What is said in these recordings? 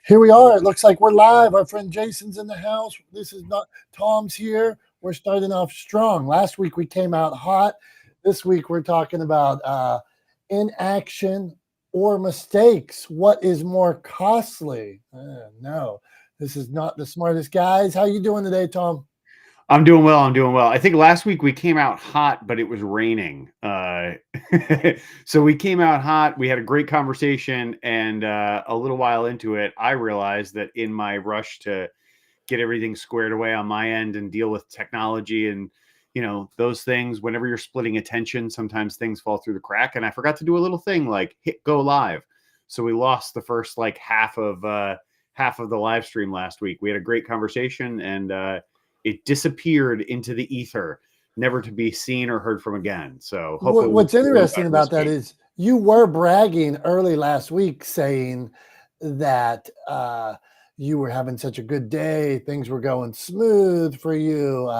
Here we are. It looks like we're live. Our friend Jason's in the house. This is not Tom's here. We're starting off strong. Last week we came out hot. This week we're talking about inaction or mistakes. What is more costly? No, this is not the smartest guys. How you doing today, Tom? I'm doing well. I think last week we came out hot, but it was raining. So we came out hot. We had a great conversation, and a little while into it, I realized that in my rush to get everything squared away on my end and deal with technology and those things, whenever you're splitting attention, sometimes things fall through the crack. And I forgot to do a little thing like hit go live. So we lost the first like half of the live stream last week. We had a great conversation, and it disappeared into the ether, never to be seen or heard from again. So hopefully What's interesting about that is you were bragging early last week saying that you were having such a good day, things were going smooth for you,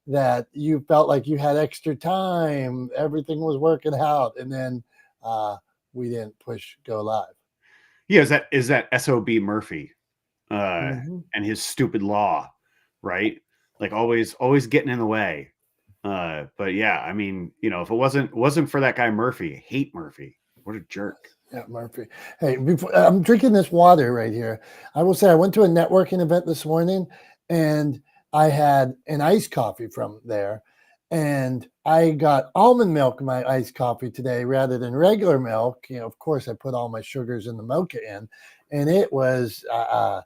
that you felt like you had extra time, everything was working out, and then we didn't push go live. Yeah, is that SOB Murphy and his stupid law, right? Like always getting in the way. But yeah, I mean, if it wasn't for that guy Murphy, I hate Murphy. What a jerk. Yeah, Murphy. Hey, I'm drinking this water right here. I will say I went to a networking event this morning, and I had an iced coffee from there, and I got almond milk in my iced coffee today rather than regular milk. Of course, I put all my sugars in the mocha in, and it was I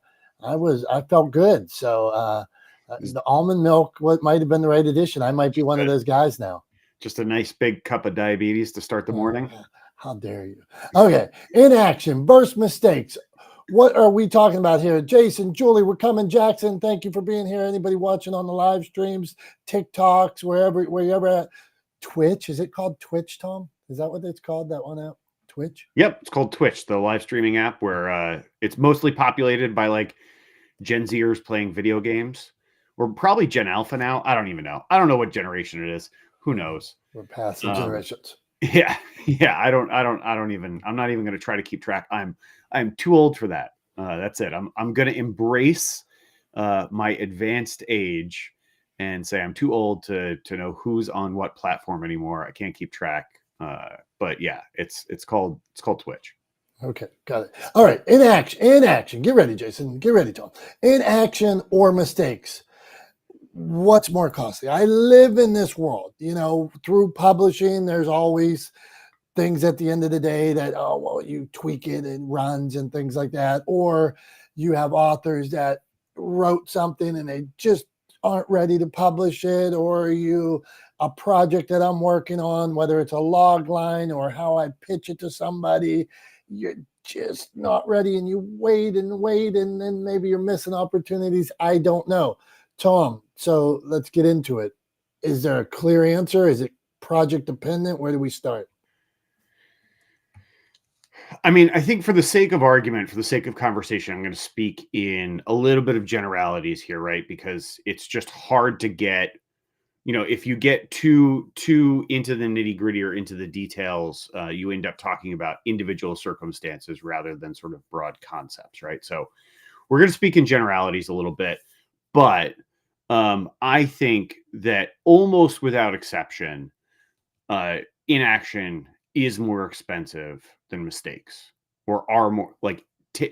felt good. So the almond milk might have been the right addition. I might be one of those guys now. Just a nice big cup of diabetes to start the morning. How dare you? Okay, inaction, burst mistakes. What are we talking about here? Jason, Julie, we're coming. Jackson, thank you for being here. Anybody watching on the live streams, TikToks, wherever you're at. Twitch, is it called Twitch, Tom? Is that what it's called, that one app? Twitch? Yep, it's called Twitch, the live streaming app where it's mostly populated by like Gen Zers playing video games. We're probably Gen Alpha now. I don't even know. I don't know what generation it is. Who knows? We're past the generations. Yeah. I'm not even going to try to keep track. I'm too old for that. That's it. I'm going to embrace my advanced age and say I'm too old to know who's on what platform anymore. I can't keep track. But yeah, it's called Twitch. Okay, got it. All right, inaction. Get ready, Jason. Get ready, Tom. Inaction or mistakes. What's more costly? I live in this world, through publishing, there's always things at the end of the day that, you tweak it and runs and things like that. Or you have authors that wrote something and they just aren't ready to publish it, or a project that I'm working on, whether it's a log line or how I pitch it to somebody, you're just not ready and you wait, and then maybe you're missing opportunities. I don't know. Tom, so let's get into it. Is there a clear answer? Is it project dependent? Where do we start? I mean, I think for the sake of argument, for the sake of conversation, I'm going to speak in a little bit of generalities here, right? Because it's just hard to get, if you get too into the nitty gritty or into the details, you end up talking about individual circumstances rather than sort of broad concepts, right? So we're going to speak in generalities a little bit, but I think that almost without exception, inaction is more expensive than mistakes, or are more like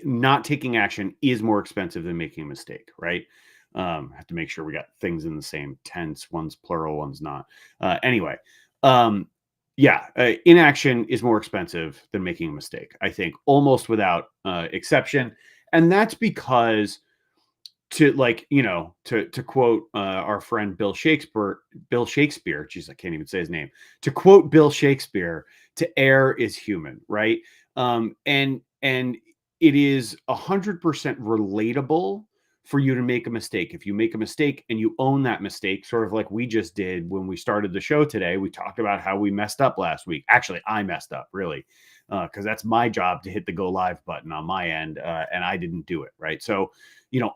not taking action is more expensive than making a mistake, right? I have to make sure we got things in the same tense. One's plural, one's not. Anyway, inaction is more expensive than making a mistake, I think, almost without exception. And that's because to quote our friend Bill Shakespeare, geez, I can't even say his name. To quote Bill Shakespeare, to err is human, right? And it is 100% relatable for you to make a mistake. If you make a mistake and you own that mistake, sort of like we just did when we started the show today, we talked about how we messed up last week. Actually, I messed up, really, because that's my job to hit the go live button on my end, and I didn't do it, right? So,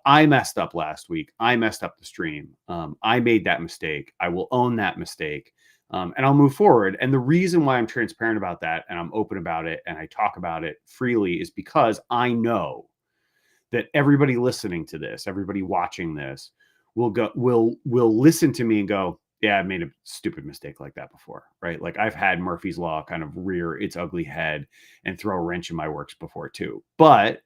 I messed up last week. I messed up the stream. I made that mistake. I will own that mistake, and I'll move forward. And the reason why I'm transparent about that and I'm open about it and I talk about it freely is because I know that everybody listening to this, everybody watching this will listen to me and go, yeah, I've made a stupid mistake like that before, right? Like I've had Murphy's Law kind of rear its ugly head and throw a wrench in my works before too. But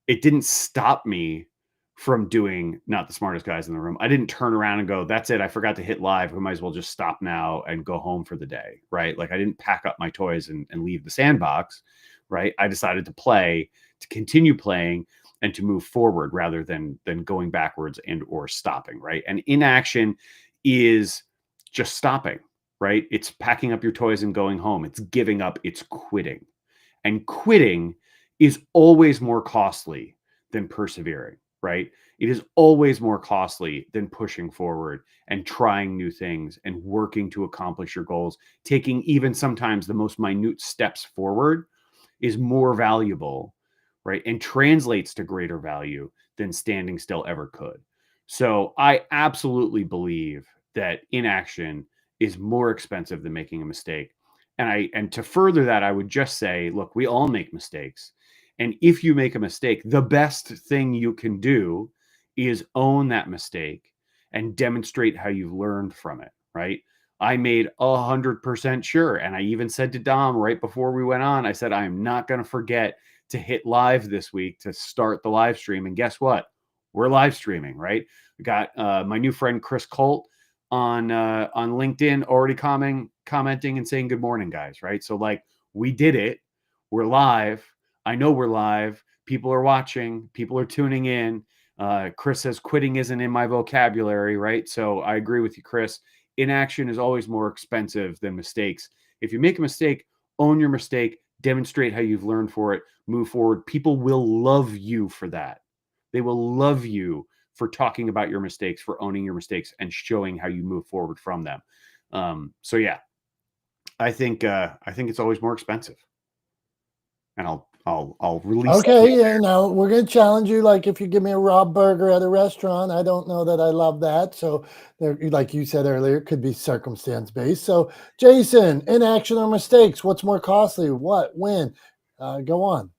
it didn't stop me from doing not the smartest guys in the room. I didn't turn around and go, that's it, I forgot to hit live. We might as well just stop now and go home for the day, right? Like I didn't pack up my toys and leave the sandbox, right? I decided to play, to continue playing, and to move forward rather than going backwards and or stopping, right? And inaction is just stopping, right? It's packing up your toys and going home. It's giving up. It's quitting. And quitting is always more costly than persevering, right? It is always more costly than pushing forward and trying new things and working to accomplish your goals. Taking even sometimes the most minute steps forward is more valuable, right? And translates to greater value than standing still ever could. So I absolutely believe that inaction is more expensive than making a mistake. And to further that, I would just say, look, we all make mistakes. And if you make a mistake, the best thing you can do is own that mistake and demonstrate how you've learned from it, right? I made 100% sure. And I even said to Dom right before we went on, I said, I am not going to forget to hit live this week to start the live stream. And guess what? We're live streaming, right? We got my new friend Chris Colt on LinkedIn already commenting and saying good morning, guys, right? So like we did it. We're live. I know we're live. People are watching. People are tuning in. Chris says quitting isn't in my vocabulary, right? So I agree with you, Chris. Inaction is always more expensive than mistakes. If you make a mistake, own your mistake, demonstrate how you've learned for it, move forward. People will love you for that. They will love you for talking about your mistakes, for owning your mistakes and showing how you move forward from them. So yeah, I think it's always more expensive. And I'll release. Okay, yeah, now we're gonna challenge you. Like if you give me a raw burger at a restaurant, I don't know that I love that. So there, like you said earlier, it could be circumstance based. So Jason, inaction or mistakes, what's more costly? What, when? Go on.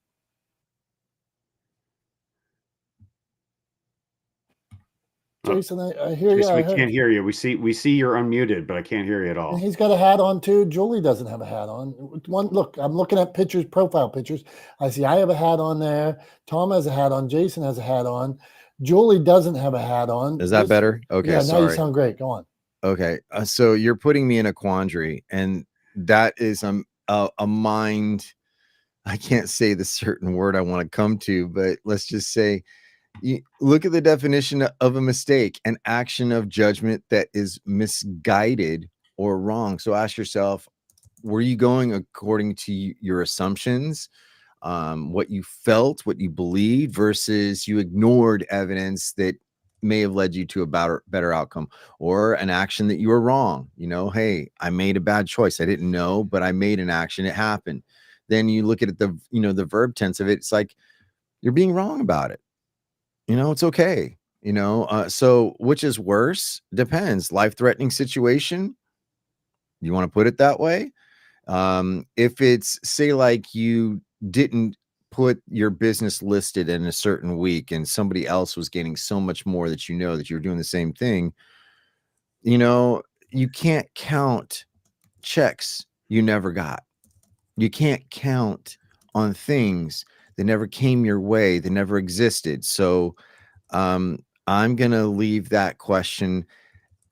Jason, I hear you. Jason, I we heard. can't hear you. We see you're unmuted, but I can't hear you at And all. he's got a hat on too. Julie doesn't have a hat on. One look, I'm looking at pictures, profile pictures. I see I have a hat on there. Tom has a hat on. Jason has a hat on. Julie doesn't have a hat on. Is that better? Okay, yeah, sorry. now you sound great. Go on. Okay, so you're putting me in a quandary, and that is a mind. I can't say the certain word I want to come to, but let's just say, you look at the definition of a mistake: an action of judgment that is misguided or wrong. So ask yourself, were you going according to your assumptions, what you felt, what you believed, versus you ignored evidence that may have led you to a better outcome, or an action that you were wrong? You know, hey, I made a bad choice. I didn't know, but I made an action. It happened. Then you look at the, the verb tense of it. It's like you're being wrong about it. It's okay. So which is worse? Depends. Life-threatening situation. You want to put it that way? If it's, say, like you didn't put your business listed in a certain week and somebody else was getting so much more that that you're doing the same thing, you can't count checks you never got. You can't count on things that never came your way, that never existed. So I'm going to leave that question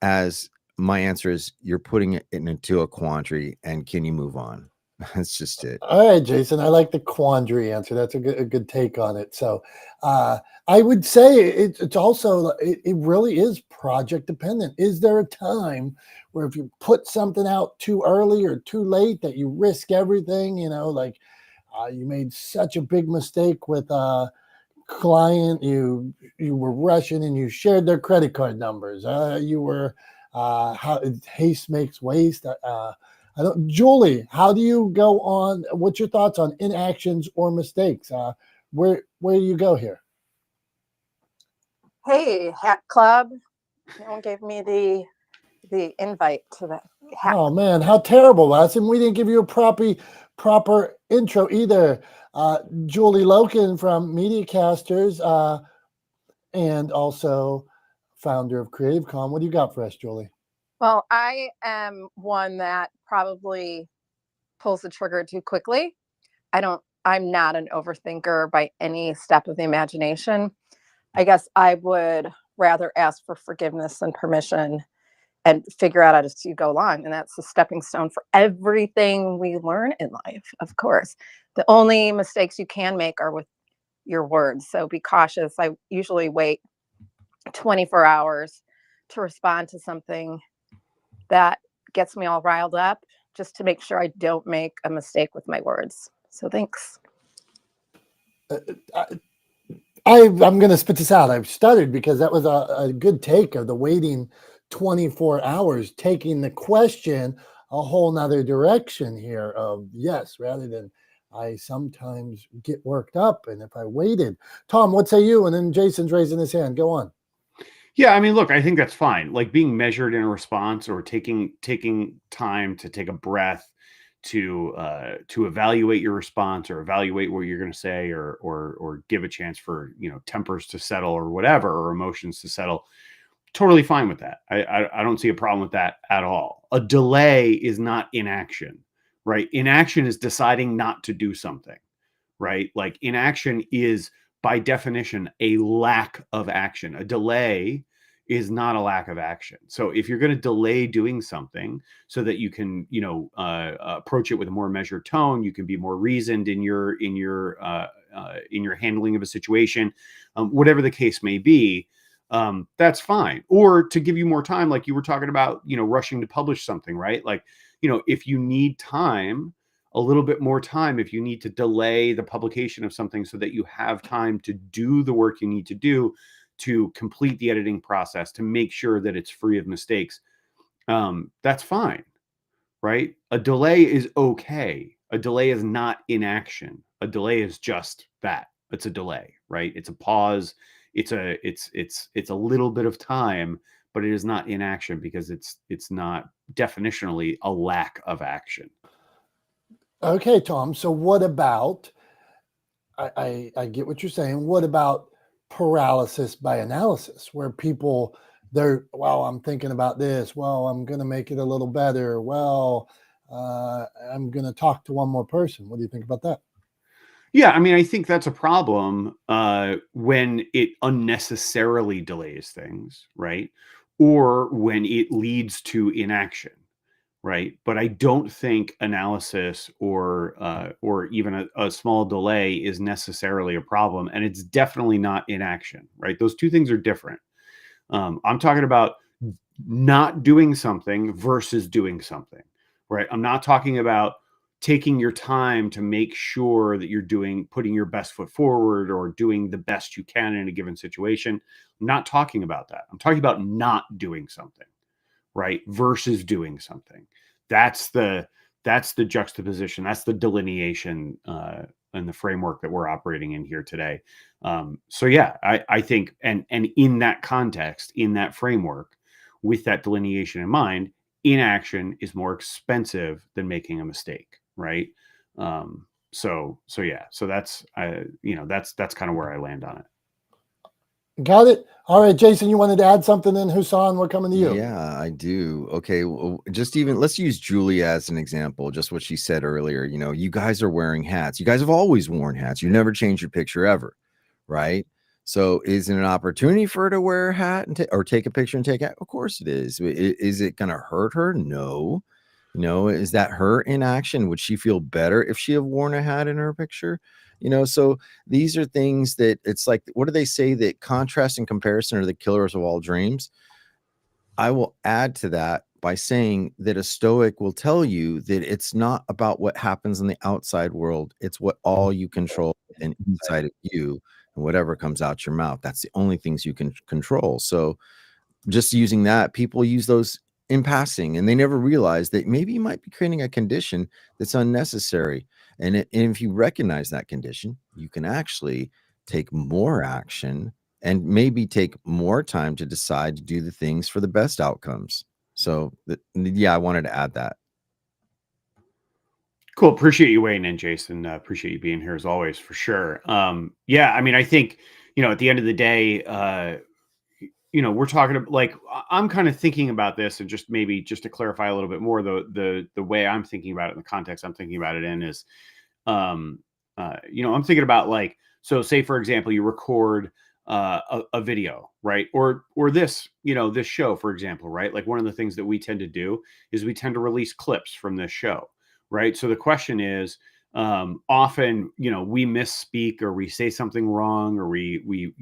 as my answer is you're putting it into a quandary, and can you move on? That's just it. All right, Jason. I like the quandary answer. That's a good take on it. So I would say it's also, it really is project dependent. Is there a time where if you put something out too early or too late that you risk everything, like you made such a big mistake with a client, you were rushing and you shared their credit card numbers. You were how haste makes waste. I don't, Julie, how do you go on? What's your thoughts on inactions or mistakes? Where do you go here? Hey, Hat Club. No one gave me the invite to the hat. Oh man, how terrible, Watson. We didn't give you a proper intro either. Julie Loken from Mediacasters and also founder of Creative Con. What do you got for us, Julie? Well, I am one that probably pulls the trigger too quickly. I'm not an overthinker by any step of the imagination. I guess I would rather ask for forgiveness and permission and figure out as you go along. And that's a stepping stone for everything we learn in life, of course. The only mistakes you can make are with your words. So be cautious. I usually wait 24 hours to respond to something that gets me all riled up, just to make sure I don't make a mistake with my words. So thanks. I'm going to spit this out. I've stuttered because that was a good take of the waiting 24 hours, taking the question a whole nother direction here of yes, rather than I sometimes get worked up. And if I waited, Tom, what say you? And then Jason's raising his hand. Go on. Yeah, I mean, look, I think that's fine. Like being measured in a response or taking time to take a breath to evaluate your response or evaluate what you're going to say or give a chance for, tempers to settle or whatever, or emotions to settle. Totally fine with that. I don't see a problem with that at all. A delay is not inaction, right? Inaction is deciding not to do something, right? Like inaction is by definition a lack of action. A delay is not a lack of action. So if you're going to delay doing something so that you can, approach it with a more measured tone, you can be more reasoned in your handling of a situation, whatever the case may be, that's fine. Or to give you more time, like you were talking about, rushing to publish something, right? Like, if you need time, a little bit more time, if you need to delay the publication of something so that you have time to do the work you need to do to complete the editing process, to make sure that it's free of mistakes, that's fine, right? A delay is okay. A delay is not inaction. A delay is just that. It's a delay, right? It's a pause. It's a little bit of time, but it is not inaction because it's not definitionally a lack of action. Okay, Tom. So what about, I get what you're saying. What about paralysis by analysis, where people, I'm thinking about this. Well, I'm going to make it a little better. Well, I'm going to talk to one more person. What do you think about that? Yeah, I mean, I think that's a problem when it unnecessarily delays things, right? Or when it leads to inaction, right? But I don't think analysis or even a small delay is necessarily a problem, and it's definitely not inaction, right? Those two things are different. I'm talking about not doing something versus doing something, right? I'm not talking about taking your time to make sure that you're putting your best foot forward or doing the best you can in a given situation. I'm not talking about that. I'm talking about not doing something, right? Versus doing something. That's the juxtaposition. That's the delineation and the framework that we're operating in here today. So yeah, I think, and in that context, in that framework, with that delineation in mind, inaction is more expensive than making a mistake, right? So yeah, so that's that's kind of where I land on it. Got it. All right, Jason, you wanted to add something in? Husan, we're coming to you. Yeah, I do. Okay, well, let's use Julie as an example, just what she said earlier. You guys are wearing hats. You guys have always worn hats. You never changed your picture ever, right? So is it an opportunity for her to wear a hat and or take a picture and take it? Of course it is. Is it going to hurt her? No. Is that her inaction? Would she feel better if she had worn a hat in her picture? So these are things that it's like, what do they say, that contrast and comparison are the killers of all dreams? I will add to that by saying that a Stoic will tell you that it's not about what happens in the outside world. It's what all you control and inside of you, and whatever comes out your mouth. That's the only things you can control. So just using that, people use those in passing, and they never realize that maybe you might be creating a condition that's unnecessary. And if you recognize that condition, you can actually take more action and maybe take more time to decide to do the things for the best outcomes. So yeah, I wanted to add that. Cool. Appreciate you weighing in, Jason. Appreciate you being here as always, for sure. Yeah, I mean, I think, at the end of the day, we're talking about, like, I'm kind of thinking about this, and just maybe just to clarify a little bit more, the way I'm thinking about it, in the context I'm thinking about it in is, um, I'm thinking about, like, so say, for example, you record a video, right? Or this, this show, for example, right? Like, one of the things that we tend to do is we tend to release clips from this show, right? So the question is, often, we misspeak, or we say something wrong, or we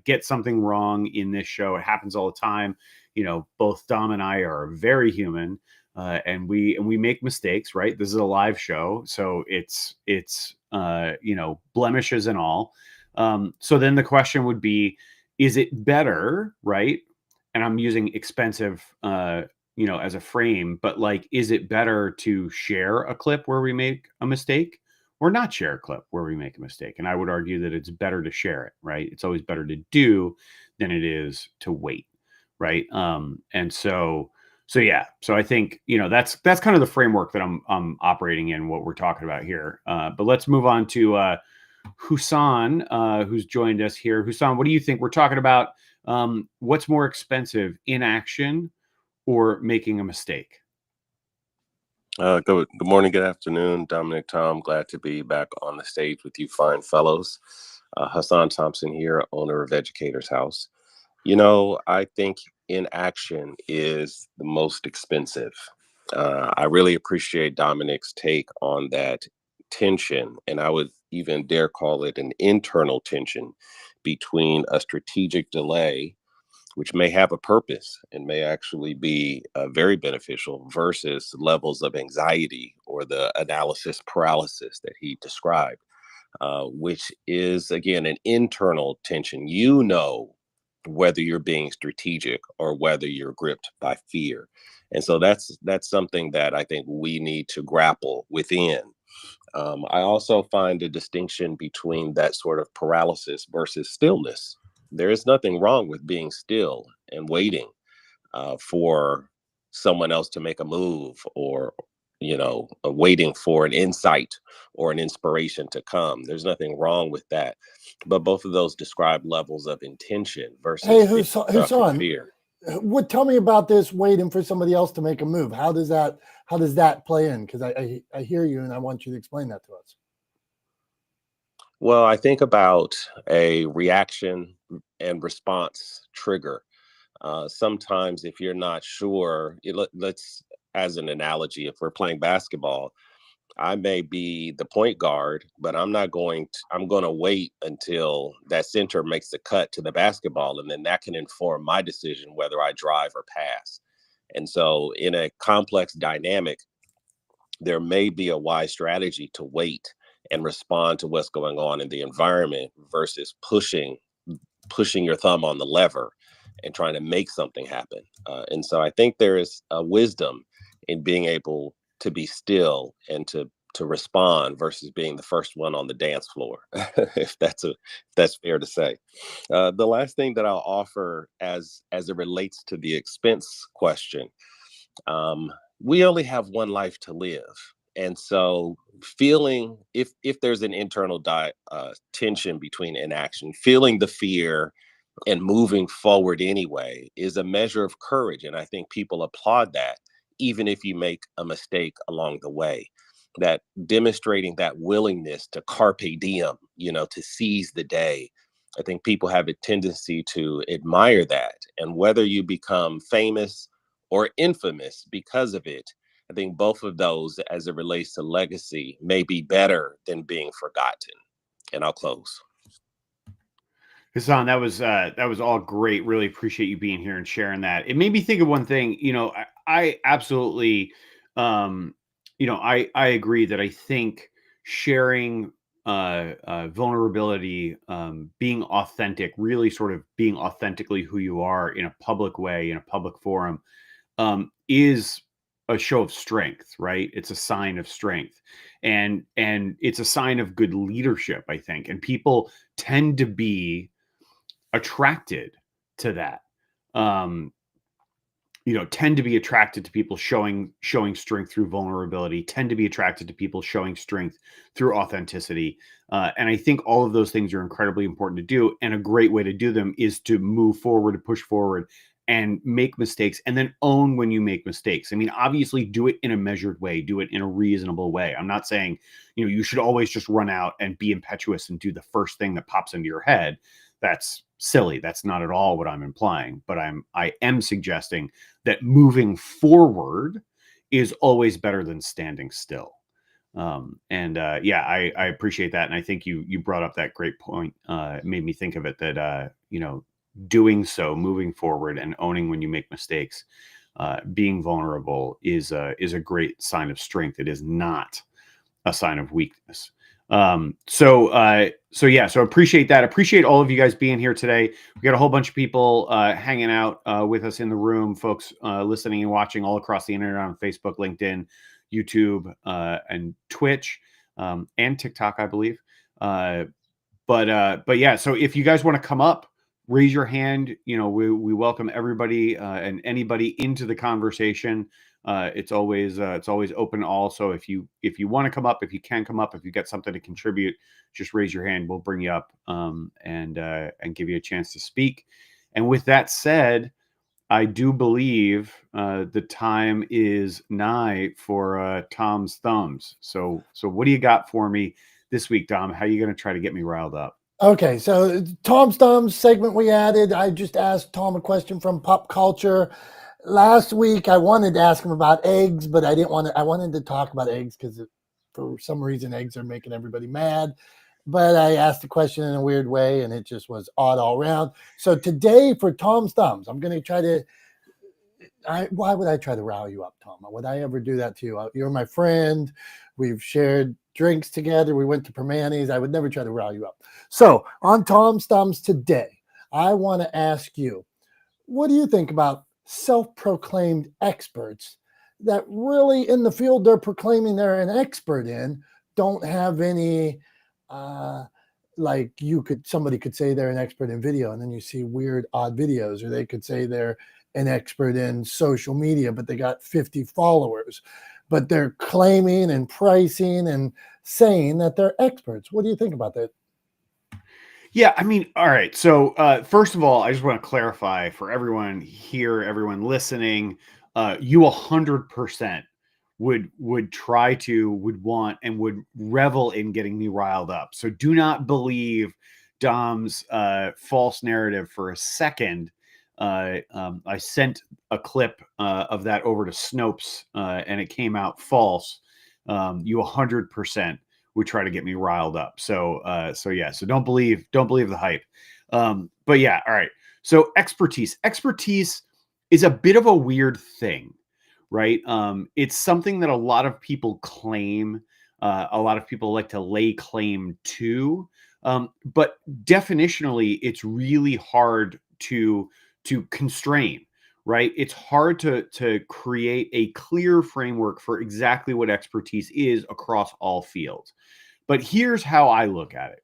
get something wrong in this show. It happens all the time. Both Dom and I are very human, and we make mistakes, right? This is a live show, so it's blemishes and all. So then the question would be, is it better, right? And I'm using expensive, as a frame, but, like, is it better to share a clip where we make a mistake, or not share a clip where we make a mistake? And I would argue that it's better to share it, right? It's always better to do than it is to wait, right? And so yeah, so I think, that's kind of the framework that I'm operating in, what we're talking about here. But let's move on to Husan, who's joined us here. Husan, what do you think? We're talking about what's more expensive, inaction or making a mistake? Good morning, good afternoon, Dominic, Tom. Glad to be back on the stage with you fine fellows. Hassan Thompson here, owner of Educator's House. I think inaction is the most expensive. I really appreciate Dominick's take on that tension, and I would even dare call it an internal tension between a strategic delay, which may have a purpose and may actually be very beneficial, versus levels of anxiety or the analysis paralysis that he described, which is, again, an internal tension. Whether you're being strategic or whether you're gripped by fear. And so that's something that I think we need to grapple within. I also find a distinction between that sort of paralysis versus stillness. There is nothing wrong with being still and waiting for someone else to make a move, or waiting for an insight or an inspiration to come. There's nothing wrong with that, but both of those describe levels of intention versus Hey, being stuck in Husan, fear. tell me about this waiting for somebody else to make a move. How does that play in? Because I hear you, and I want you to explain that to us. Well, I think about a reaction and response trigger. Sometimes, if you're not sure, let's, as an analogy, if we're playing basketball, I may be the point guard, but I'm going to wait until that center makes the cut to the basketball, and then that can inform my decision whether I drive or pass. And so in a complex dynamic, there may be a wise strategy to wait and respond to what's going on in the environment versus pushing your thumb on the lever and trying to make something happen. And so I think there is a wisdom in being able to be still and to respond versus being the first one on the dance floor, if that's fair to say. The last thing that I'll offer as it relates to the expense question, we only have one life to live. And so feeling, if there's an internal tension between inaction, feeling the fear and moving forward anyway is a measure of courage. And I think people applaud that, even if you make a mistake along the way. That demonstrating that willingness to carpe diem, to seize the day. I think people have a tendency to admire that. And whether you become famous or infamous because of it, I think both of those, as it relates to legacy, may be better than being forgotten. And I'll close. Hassan, that was all great. Really appreciate you being here and sharing that. It made me think of one thing. I absolutely, I agree that I think sharing vulnerability, being authentic, really sort of being authentically who you are in a public way, in a public forum, is a show of strength, right? It's a sign of strength, and it's a sign of good leadership, I think. And people tend to be attracted to that. tend to be attracted to people showing strength through vulnerability, tend to be attracted to people showing strength through authenticity. And I think all of those things are incredibly important to do. And a great way to do them is to move forward, to push forward and make mistakes, and then own when you make mistakes. I mean, obviously do it in a measured way, do it in a reasonable way. I'm not saying, you should always just run out and be impetuous and do the first thing that pops into your head. That's silly. That's not at all what I'm implying, but I am suggesting that moving forward is always better than standing still. I appreciate that. And I think you brought up that great point. It made me think of it that, doing so, moving forward and owning when you make mistakes, being vulnerable is a great sign of strength. It is not a sign of weakness. So appreciate that. Appreciate all of you guys being here today. We got a whole bunch of people hanging out with us in the room, folks listening and watching all across the internet on Facebook, LinkedIn, YouTube, and Twitch, and TikTok, I believe. But yeah, so if you guys want to come up, raise your hand. We welcome everybody and anybody into the conversation. It's always open. Also, if you want to come up, if you can come up, if you got something to contribute, just raise your hand. We'll bring you up and give you a chance to speak. And with that said, I do believe the time is nigh for Tom's thumbs. So what do you got for me this week, Dom? How are you going to try to get me riled up? Okay, so Tom's Thumbs segment we added. I just asked Tom a question from pop culture. Last week, I wanted to ask him about eggs, but I didn't want to. I wanted to talk about eggs because for some reason, eggs are making everybody mad. But I asked the question in a weird way, and it just was odd all around. So today, for Tom's Thumbs, I'm going to try to. Why would I try to rile you up, Tom? Would I ever do that to you? You're my friend. We've shared drinks together. We went to Permanis. I would never try to rile you up. So on Tom's Thumbs today, I want to ask you, what do you think about self-proclaimed experts that really in the field they're proclaiming they're an expert in don't have any, like somebody could say they're an expert in video and then you see weird, odd videos, or they could say they're an expert in social media, but they got 50 followers, but they're claiming and pricing and saying that they're experts. What do you think about that? Yeah, I mean, all right. So first of all, I just want to clarify for everyone here, everyone listening, you 100% would want and would revel in getting me riled up. So do not believe Dom's false narrative for a second. I sent a clip of that over to Snopes and it came out false. You 100% would try to get me riled up. So don't believe the hype. But yeah, all right. So expertise is a bit of a weird thing, right? It's something that a lot of people claim. A lot of people like to lay claim to, but definitionally, it's really hard to constrain. Right? It's hard to create a clear framework for exactly what expertise is across all fields. But here's how I look at it.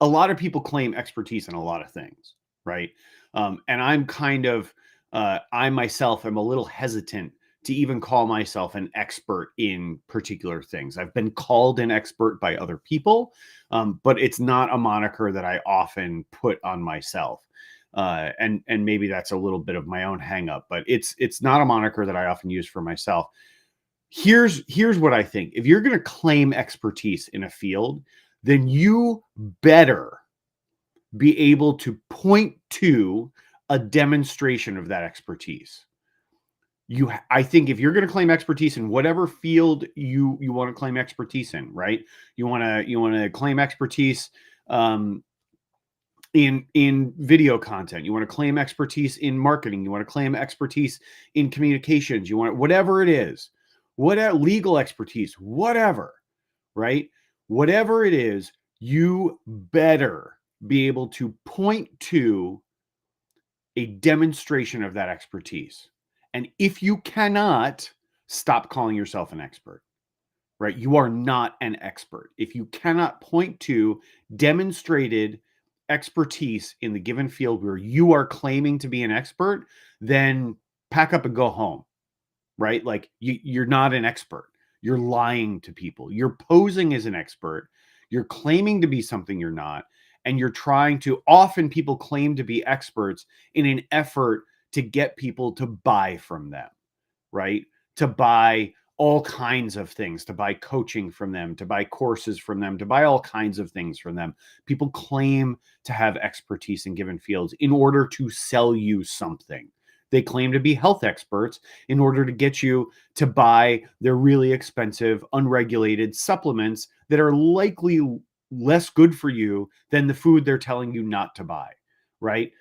A lot of people claim expertise in a lot of things, right? And I'm kind of, I myself am a little hesitant to even call myself an expert in particular things. I've been called an expert by other people, but it's not a moniker that I often put on myself. And maybe that's a little bit of my own hang up, but it's not a moniker that I often use for myself. Here's what I think. If you're going to claim expertise in a field, then you better be able to point to a demonstration of that expertise. I think if you're going to claim expertise in whatever field you want to claim expertise in, right? You want to claim expertise, in video content, you want to claim expertise in marketing, you want to claim expertise in communications, you want whatever it is, whatever legal expertise, whatever, right? Whatever it is, you better be able to point to a demonstration of that expertise. And if you cannot, stop calling yourself an expert, right? You are not an expert. If you cannot point to demonstrated expertise in the given field where you are claiming to be an expert, then pack up and go home, right? Like you're not an expert. You're lying to people. You're posing as an expert. You're claiming to be something you're not. And you're trying to, often people claim to be experts in an effort to get people to buy from them, right? To buy all kinds of things, to buy coaching from them, to buy courses from them, to buy all kinds of things from them. People claim to have expertise in given fields in order to sell you something. They claim to be health experts in order to get you to buy their really expensive, unregulated supplements that are likely less good for you than the food they're telling you not to buy, right?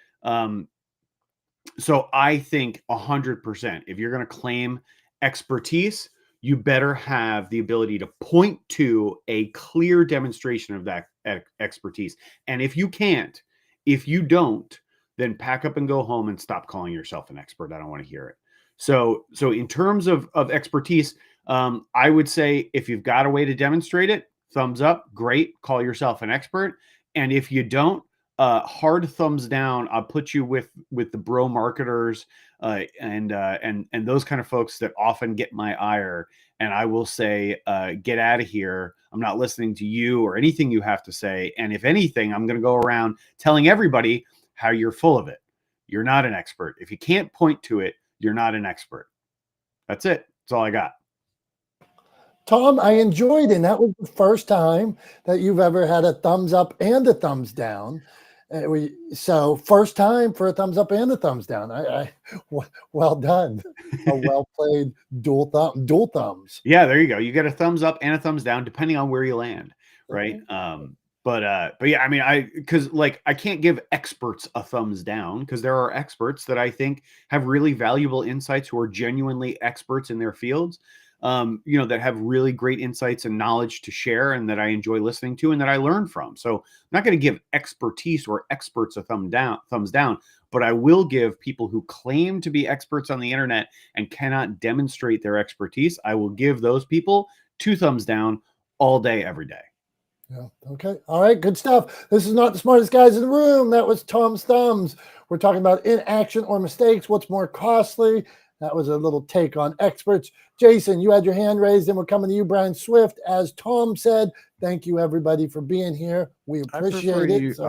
So I think 100%, if you're going to claim expertise, you better have the ability to point to a clear demonstration of that expertise. And if you can't, if you don't, then pack up and go home and stop calling yourself an expert. I don't want to hear it. So in terms of expertise, I would say if you've got a way to demonstrate it, thumbs up, great, call yourself an expert. And if you don't, hard thumbs down. I'll put you with the bro marketers and those kind of folks that often get my ire. And I will say, get out of here. I'm not listening to you or anything you have to say. And if anything, I'm going to go around telling everybody how you're full of it. You're not an expert. If you can't point to it, you're not an expert. That's it. That's all I got. Tom, I enjoyed it. And that was the first time that you've ever had a thumbs up and a thumbs down. So first time for a thumbs up and a thumbs down. Well done. A well played dual thumbs. Yeah, there you go. You get a thumbs up and a thumbs down depending on where you land, right? Okay. But yeah, I mean, I can't give experts a thumbs down because there are experts that I think have really valuable insights who are genuinely experts in their fields. That have really great insights and knowledge to share and that I enjoy listening to and that I learn from. So I'm not going to give expertise or experts a thumbs down, but I will give people who claim to be experts on the internet and cannot demonstrate their expertise. I will give those people 2 thumbs down all day, every day. Yeah. Okay. All right. Good stuff. This is not the smartest guys in the room. That was Tom's thumbs. We're talking about inaction or mistakes. What's more costly? That was a little take on experts. Jason, you had your hand raised, and we're coming to you, Brian Swift. As Tom said, thank you, everybody, for being here. We appreciate it.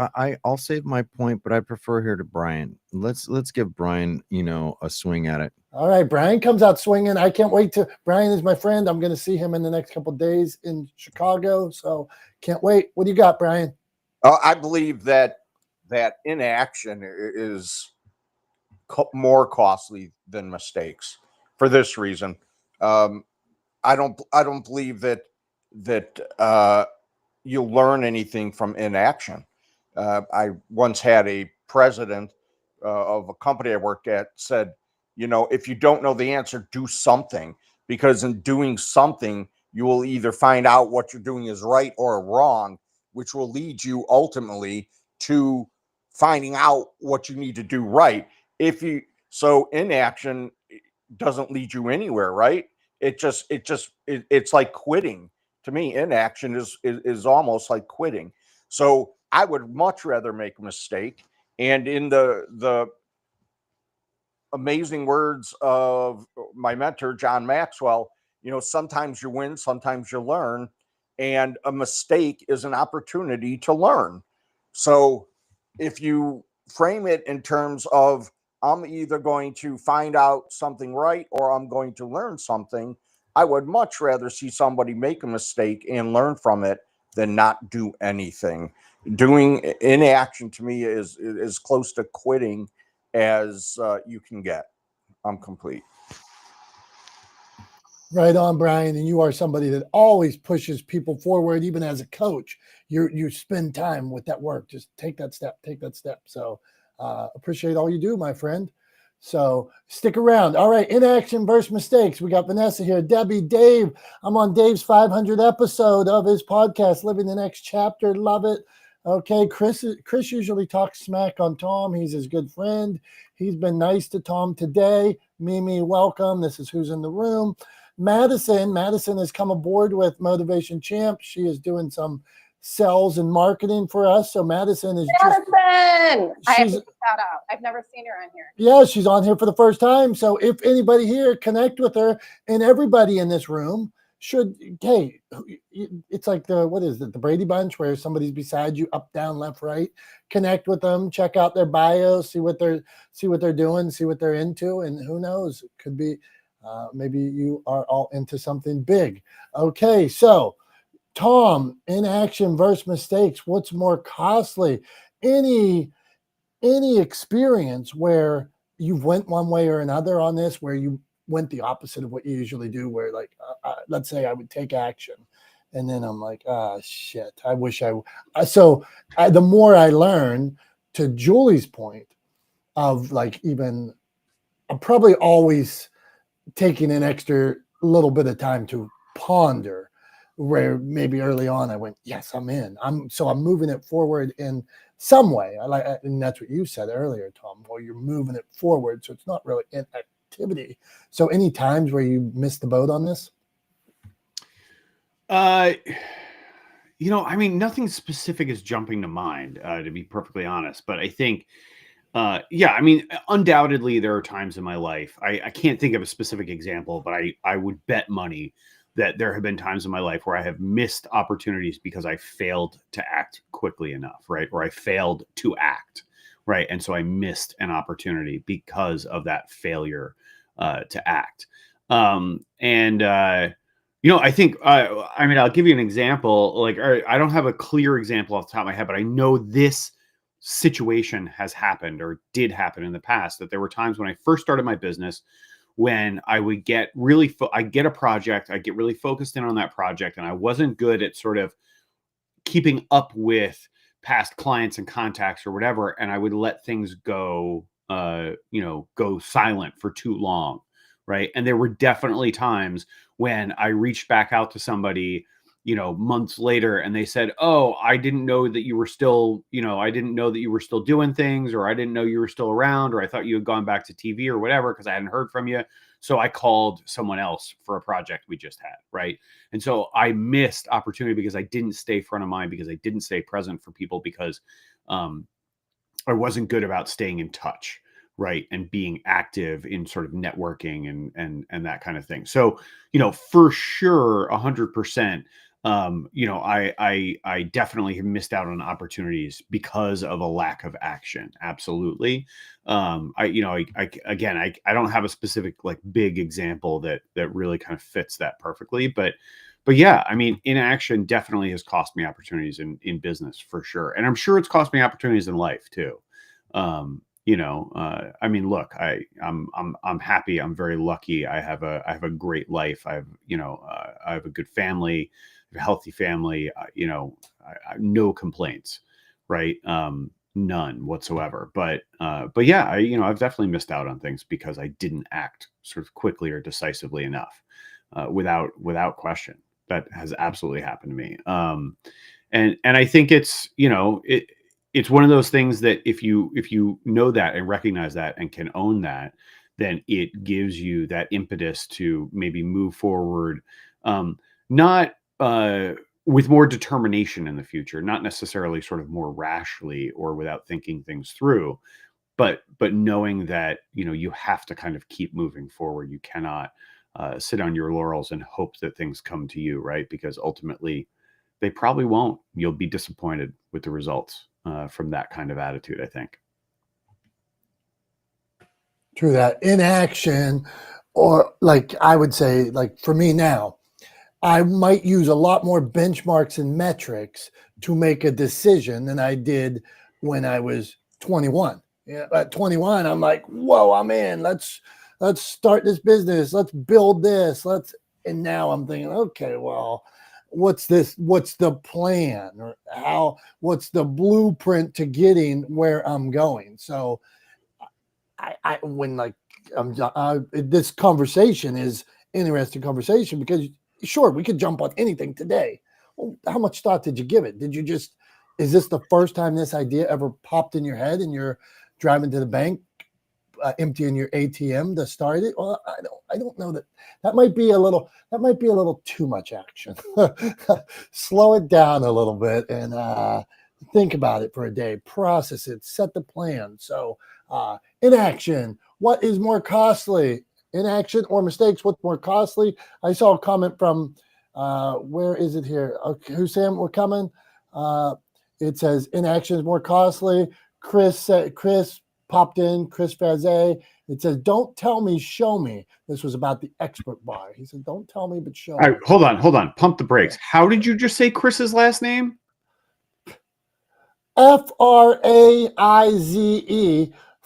I'll save my point, but I prefer here to Brian. Let's give Brian, a swing at it. All right, Brian comes out swinging. I can't wait to. Brian is my friend. I'm going to see him in the next couple of days in Chicago, so can't wait. What do you got, Brian? I believe that inaction is more costly than mistakes for this reason. I don't believe that you'll learn anything from inaction. I once had a president of a company I worked at said, if you don't know the answer, do something, because in doing something, you will either find out what you're doing is right or wrong, which will lead you ultimately to finding out what you need to do right. So inaction doesn't lead you anywhere, right? It's like quitting. To me, inaction is almost like quitting. So I would much rather make a mistake. And in the amazing words of my mentor, John Maxwell, sometimes you win, sometimes you learn, and a mistake is an opportunity to learn. So if you frame it in terms of, I'm either going to find out something right or I'm going to learn something, I would much rather see somebody make a mistake and learn from it than not do anything. Doing inaction to me is as close to quitting as you can get. I'm complete. Right on, Brian. And you are somebody that always pushes people forward, even as a coach. You spend time with that work. Just take that step. So appreciate all you do, my friend. So stick around. All right, inaction versus mistakes. We got Vanessa here, Debbie, Dave. I'm on Dave's 500 episode of his podcast, Living the Next Chapter. Love it. Okay, Chris usually talks smack on Tom. He's his good friend. He's been nice to Tom today. Mimi, welcome. This is Who's in the Room. Madison has come aboard with Motivation Champ. She is doing some sales and marketing for us. So Madison is just, Madison! I have to she's, shout out. I've never seen her on here. yeah, she's on here for the first time. So if anybody here, connect with her, and everybody in this room should. Hey, it's like what is it? The Brady Bunch, where somebody's beside you, up, down, left, right. Connect with them, check out their bios, see what they're doing, see what they're into, and who knows, it could be maybe you are all into something big. Okay, so Tom, inaction versus mistakes. What's more costly? Any experience where you went one way or another on this, where you went the opposite of what you usually do, where like let's say I would take action and then I'm like, shit, I wish the more I learn, to Julie's point of like, even I'm probably always taking an extra little bit of time to ponder, where maybe early on I went, yes, I'm in. I'm moving it forward in some way. And that's what you said earlier, Tom. Well, you're moving it forward, so it's not really an activity. So any times where you missed the boat on this? Nothing specific is jumping to mind, to be perfectly honest. But I think, undoubtedly there are times in my life, I can't think of a specific example, but I would bet money that there have been times in my life where I have missed opportunities because I failed to act quickly enough, right? Or I failed to act, right? And so I missed an opportunity because of that failure to act. I think, I'll give you an example. Like, I don't have a clear example off the top of my head, but I know this situation has happened or did happen in the past, that there were times when I first started my business when I would get I get a project, I get really focused in on that project, and I wasn't good at sort of keeping up with past clients and contacts or whatever, and I would let things go silent for too long, right? And there were definitely times when I reached back out to somebody, months later, and they said, "Oh, I didn't know that you were still, I didn't know that you were still doing things, or I didn't know you were still around, or I thought you had gone back to TV or whatever, because I hadn't heard from you. So I called someone else for a project we just had," right? And so I missed opportunity because I didn't stay front of mind, because I didn't stay present for people, because I wasn't good about staying in touch, right, and being active in sort of networking and that kind of thing. So, for sure, 100%. I definitely have missed out on opportunities because of a lack of action. Absolutely. I don't have a specific like big example that really kind of fits that perfectly, but yeah, inaction definitely has cost me opportunities in business for sure. And I'm sure it's cost me opportunities in life too. Look, I'm happy. I'm very lucky. I have a great life. I have a good family, a healthy family. No complaints, right? None whatsoever. But yeah, I've definitely missed out on things because I didn't act sort of quickly or decisively enough, without question. That has absolutely happened to me. And I think it's one of those things that if you know that and recognize that and can own that, then it gives you that impetus to maybe move forward, not with more determination in the future, not necessarily sort of more rashly or without thinking things through, but knowing that you have to kind of keep moving forward. You cannot sit on your laurels and hope that things come to you, right? Because ultimately they probably won't. You'll be disappointed with the results from that kind of attitude, I think. True that. Inaction, or like I would say, like for me now, I might use a lot more benchmarks and metrics to make a decision than I did when I was 21. Yeah, at 21, I'm like, whoa, I'm in. Let's start this business. Let's build this. And now I'm thinking, okay, well, what's this? What's the plan, or what's the blueprint to getting where I'm going? So this conversation is interesting conversation, because sure, we could jump on anything today. Well, how much thought did you give it? Is this the first time this idea ever popped in your head and you're driving to the bank emptying your ATM to start it. Well, I don't know that might be a little too much action. Slow it down a little bit and think about it for a day, process it, set the plan. So inaction, what is more costly? Inaction or mistakes, what's more costly? I saw a comment from where is it here? Okay, Husam, we're coming. It says inaction is more costly. Chris popped in, Chris Fazet. It says, don't tell me, show me. This was about the expert buy. He said, don't tell me, but show All right, me. hold on. Pump the brakes. How did you just say Chris's last name? Fraize.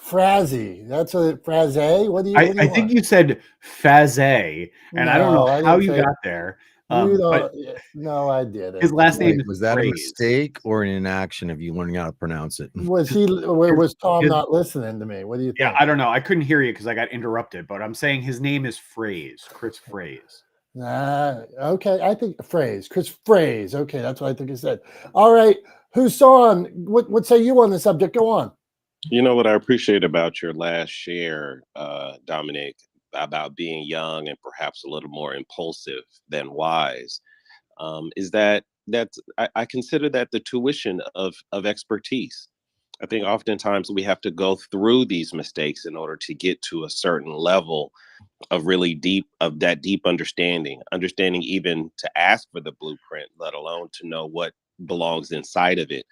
Frazzy. That's a Fraze. What do you I think want? you said Fazet, and I don't know No, I how didn't you say. got there. You But don't. No, I didn't. his last name Wait, is was that a Phrase. mistake or an inaction of you learning how to pronounce it? Was Tom his- not listening to me? What do you Yeah, think? I don't know. I couldn't hear you because I got interrupted, but I'm saying his name is Phrase, Chris Phrase. Okay, I think Chris Phrase. Okay, that's what I think he said. All right, Husan, what say you on the subject? Go on. You know what I appreciate about your last share, Dominic, about being young and perhaps a little more impulsive than wise, is I consider that the tuition of expertise. I think oftentimes we have to go through these mistakes in order to get to a certain level of that deep understanding even to ask for the blueprint, let alone to know what belongs inside of it.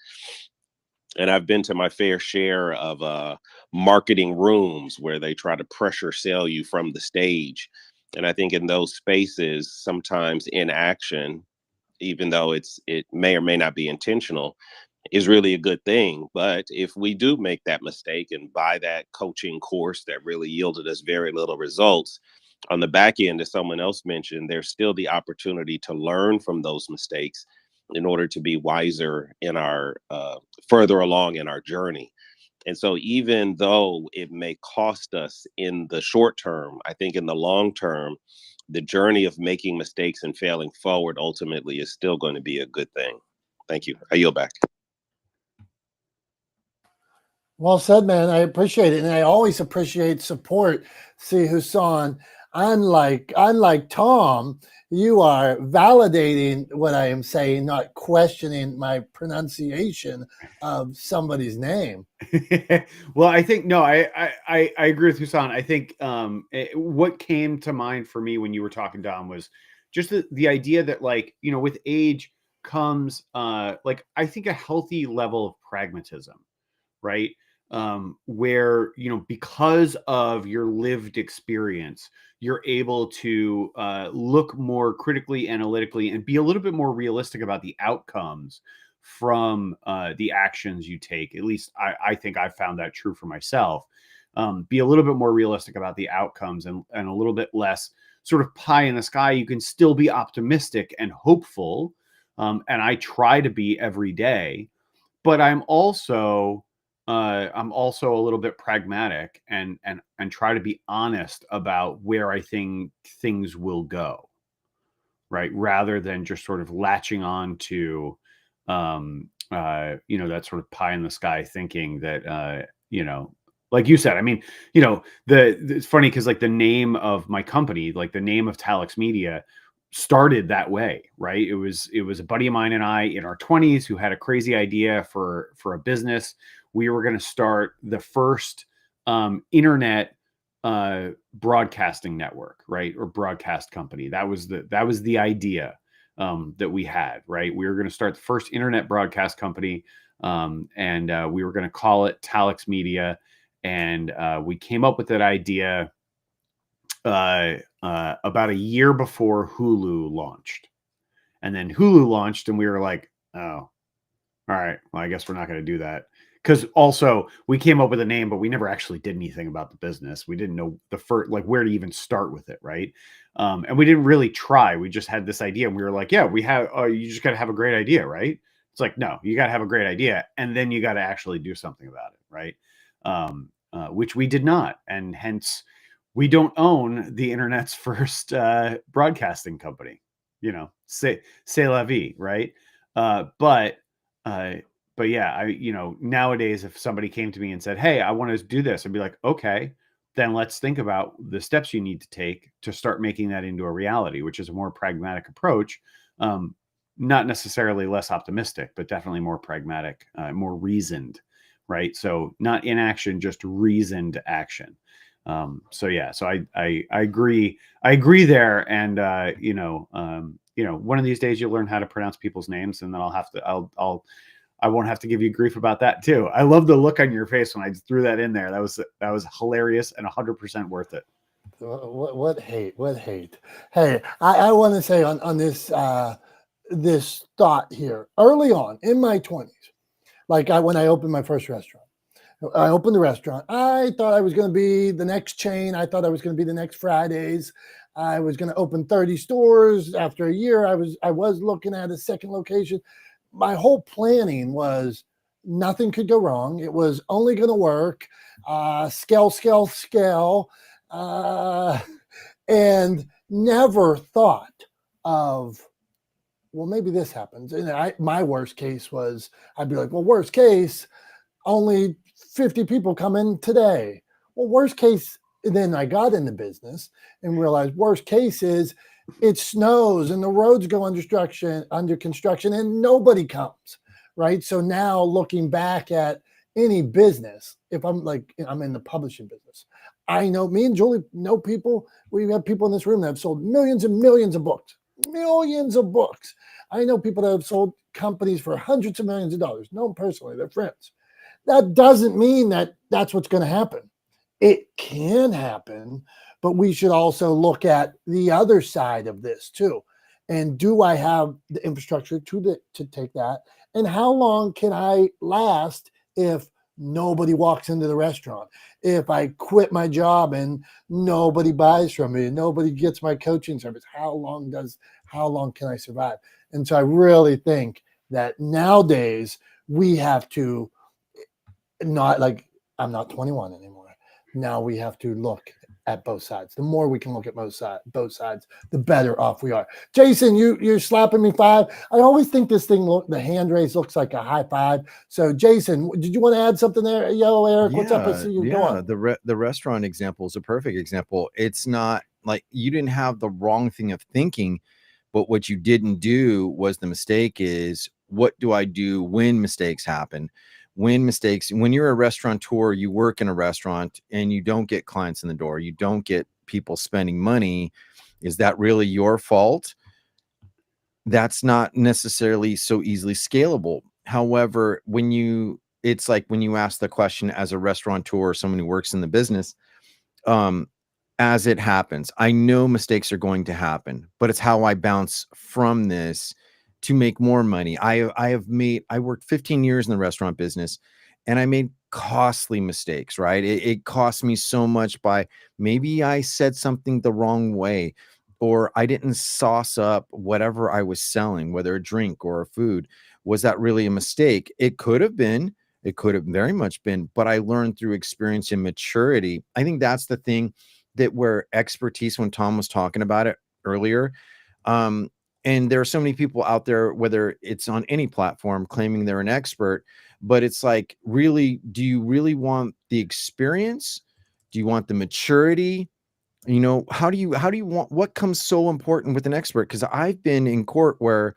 And I've been to my fair share of marketing rooms where they try to pressure sell you from the stage. And I think in those spaces, sometimes inaction, even though it may or may not be intentional, is really a good thing. But if we do make that mistake and buy that coaching course that really yielded us very little results, on the back end, as someone else mentioned, there's still the opportunity to learn from those mistakes in order to be wiser in our further along in our journey. And so even though it may cost us in the short term, I think in the long term, the journey of making mistakes and failing forward ultimately is still going to be a good thing. Thank you. I yield back. Well said, man. I appreciate it, and I always appreciate support. See, Husan, unlike Tom, you are validating what I am saying, not questioning my pronunciation of somebody's name. Well, I think no, I agree with Husan. I think what came to mind for me when you were talking, Dom, was just the idea that, like, you know, with age comes like, I think, a healthy level of pragmatism, right? Where, you know, because of your lived experience, you're able to look more critically, analytically, and be a little bit more realistic about the outcomes from the actions you take. At least I think I've found that true for myself. Be a little bit more realistic about the outcomes, and a little bit less sort of pie in the sky. You can still be optimistic and hopeful. And I try to be every day, but I'm also a little bit pragmatic, and try to be honest about where I think things will go, right? Rather than just sort of latching on to you know, that sort of pie in the sky thinking that you know, like you said, I mean, you know, it's funny because, like, the name of my company, like the name of Talex Media, started that way, right? It was a buddy of mine and I in our 20s who had a crazy idea for a business. We were going to start the first internet broadcasting network, right? Or broadcast company. That was the idea that we had, right? We were going to start the first internet broadcast company, and we were going to call it Talex Media. And we came up with that idea about a year before Hulu launched. And then Hulu launched, and we were like, oh, all right, well, I guess we're not going to do that. Because also, we came up with a name, but we never actually did anything about the business. We didn't know the first, like, where to even start with it, right? And we didn't really try. We just had this idea, and we were like, yeah, we have, you just got to have a great idea, right? It's like, no, you got to have a great idea, and then you got to actually do something about it, right? Which we did not, and hence we don't own the internet's first broadcasting company. You know, c'est la vie, right? But yeah, you know, nowadays, if somebody came to me and said, "Hey, I want to do this," I'd be like, "Okay, then let's think about the steps you need to take to start making that into a reality, which is a more pragmatic approach. Not necessarily less optimistic, but definitely more pragmatic, more reasoned, right? So not inaction, just reasoned action. So I agree. I agree there. And, one of these days you'll learn how to pronounce people's names, and then I won't have to give you grief about that too. I love the look on your face when I threw that in there. That was hilarious and 100% worth it. What hate? Hey, I want to say on this, this thought here early on in my 20s, like when I opened my first restaurant. I opened the restaurant. I thought I was going to be the next chain. I thought I was going to be the next Fridays. I was going to open 30 stores. After a year, I was looking at a second location. My whole planning was nothing could go wrong. It was only going to work. Scale. And never thought of, well, maybe this happens. And my worst case was, I'd be like, well, worst case, only 50 people come in today. Well, worst case, and then I got in the business and realized worst case is it snows and the roads go under construction and nobody comes, right? So now looking back at any business, if I'm in the publishing business, I know me and Julie know people. We have people in this room that have sold millions and millions of books. I know people that have sold companies for hundreds of millions of dollars. Know them personally, they're friends. That doesn't mean that that's what's going to happen. It can happen, but we should also look at the other side of this too. And do I have the infrastructure to take that? And how long can I last if nobody walks into the restaurant? If I quit my job and nobody buys from me, nobody gets my coaching service, how long can I survive? And so I really think that nowadays we have to I'm not 21 anymore. Now we have to look at both sides. The more we can look at both sides, the better off we are. Jason, you're slapping me 5. I always think this thing the hand raise looks like a high 5. So Jason, did you want to add something there? Yo, Eric, what's up? I see you going. The restaurant example is a perfect example. It's not like you didn't have the wrong thing of thinking, but what you didn't do was the mistake is, what do I do when mistakes happen? When you're a restaurateur, you work in a restaurant and you don't get clients in the door, you don't get people spending money. Is that really your fault? That's not necessarily so easily scalable. However, it's like when you ask the question as a restaurateur or someone who works in the business, as it happens, I know mistakes are going to happen, but it's how I bounce from this to make more money. I worked 15 years in the restaurant business and I made costly mistakes, right? It cost me so much by maybe I said something the wrong way, or I didn't sauce up whatever I was selling, whether a drink or a food. Was that really a mistake? It could have been. It could have very much been, but I learned through experience and maturity. I think that's the thing that where expertise, when Tom was talking about it earlier, and there are so many people out there, whether it's on any platform, claiming they're an expert, but it's like, really, do you really want the experience? Do you want the maturity? How do you want, what comes so important with an expert? Because I've been in court where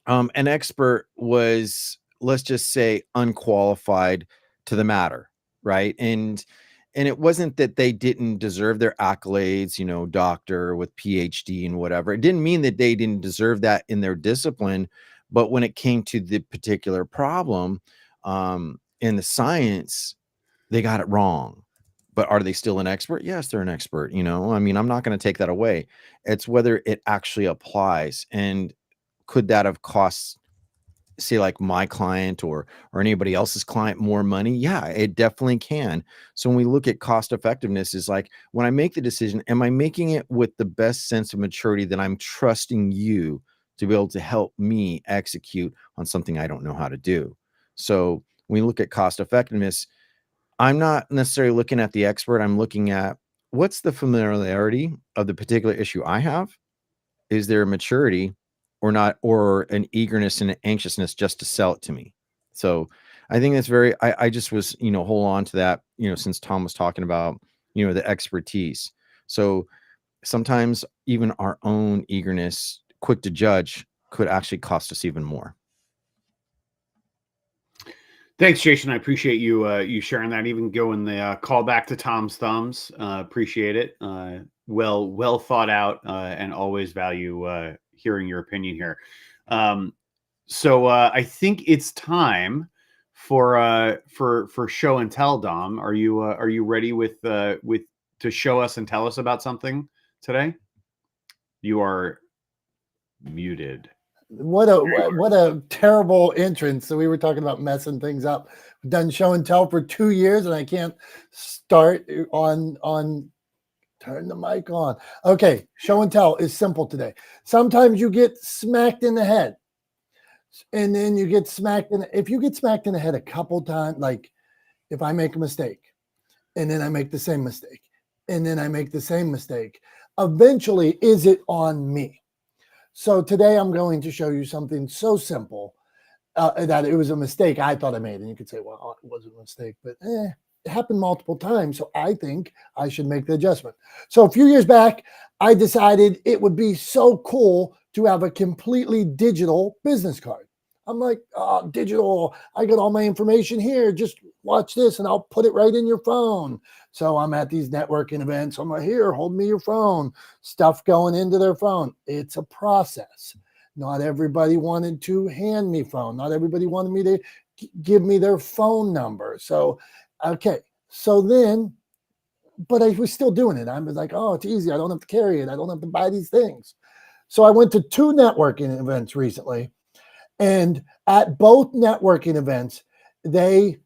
an expert was, let's just say, unqualified to the matter, right? And it wasn't that they didn't deserve their accolades, doctor with PhD and whatever. It didn't mean that they didn't deserve that in their discipline. But when it came to the particular problem in the science, they got it wrong. But are they still an expert? Yes, they're an expert. I'm not going to take that away. It's whether it actually applies. And could that have cost, say, like my client or anybody else's client more money? Yeah, it definitely can. So when we look at cost effectiveness, is like, when I make the decision, am I making it with the best sense of maturity that I'm trusting you to be able to help me execute on something I don't know how to do? So when we look at cost effectiveness, I'm not necessarily looking at the expert. I'm looking at what's the familiarity of the particular issue I have. Is there a maturity or not, or an eagerness and an anxiousness just to sell it to me? So I think that's I just was, hold on to that, since Tom was talking about the expertise. So sometimes even our own eagerness, quick to judge, could actually cost us even more. Thanks, Jason. I appreciate you sharing that. Even going the call back to Tom's thumbs. Appreciate it. Well thought out, and always value hearing your opinion here. So I think it's time for show and tell. Dom, are you ready with to show us and tell us about something today? You are muted. What a terrible entrance. So we were talking about messing things up. We've done show and tell for 2 years, and I can't start on turn the mic on. Okay, show and tell is simple today. Sometimes you get smacked in the head, and then you get smacked if you get smacked in the head a couple times, like if I make a mistake, and then I make the same mistake, and then I make the same mistake, eventually, is it on me? So today I'm going to show you something so simple that it was a mistake I thought I made. And you could say, well, it wasn't a mistake, but it happened multiple times. So I think I should make the adjustment. So a few years back, I decided it would be so cool to have a completely digital business card. I'm like, oh, digital, I got all my information here. Just watch this and I'll put it right in your phone. So I'm at these networking events. I'm like, here, hold me your phone. Stuff going into their phone. It's a process. Not everybody wanted to hand me phone. Not everybody wanted me to give me their phone number. So, okay. So then, but I was still doing it. I was like, oh, it's easy. I don't have to carry it. I don't have to buy these things. So I went to 2 networking events recently. And at both networking events, they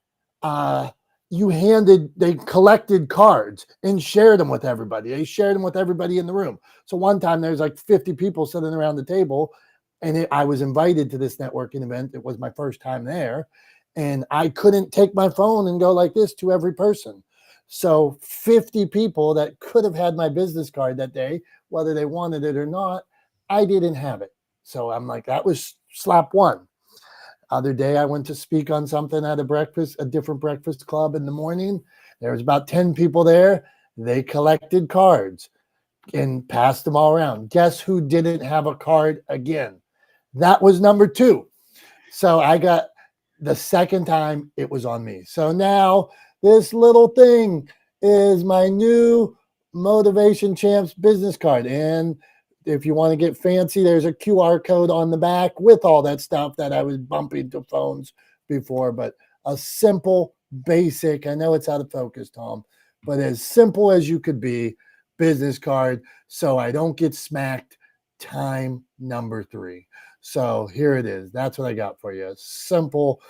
collected cards and shared them with everybody. They shared them with everybody in the room. So one time there's like 50 people sitting around the table, and I was invited to this networking event. It was my first time there, and I couldn't take my phone and go like this to every person. So 50 people that could have had my business card that day, whether they wanted it or not, I didn't have it. So I'm like, that was slap one. Other day, I went to speak on something at a different breakfast club in the morning. There was about 10 people there. They collected cards and passed them all around. Guess who didn't have a card again? That was number 2. So I got the second time it was on me. So now this little thing is my new Motivation Champs business card. And if you want to get fancy, there's a QR code on the back with all that stuff that I was bumping to phones before. But a simple, basic, I know it's out of focus, Tom, but as simple as you could be, business card, so I don't get smacked. Time number 3. So here it is. That's what I got for you. Simple,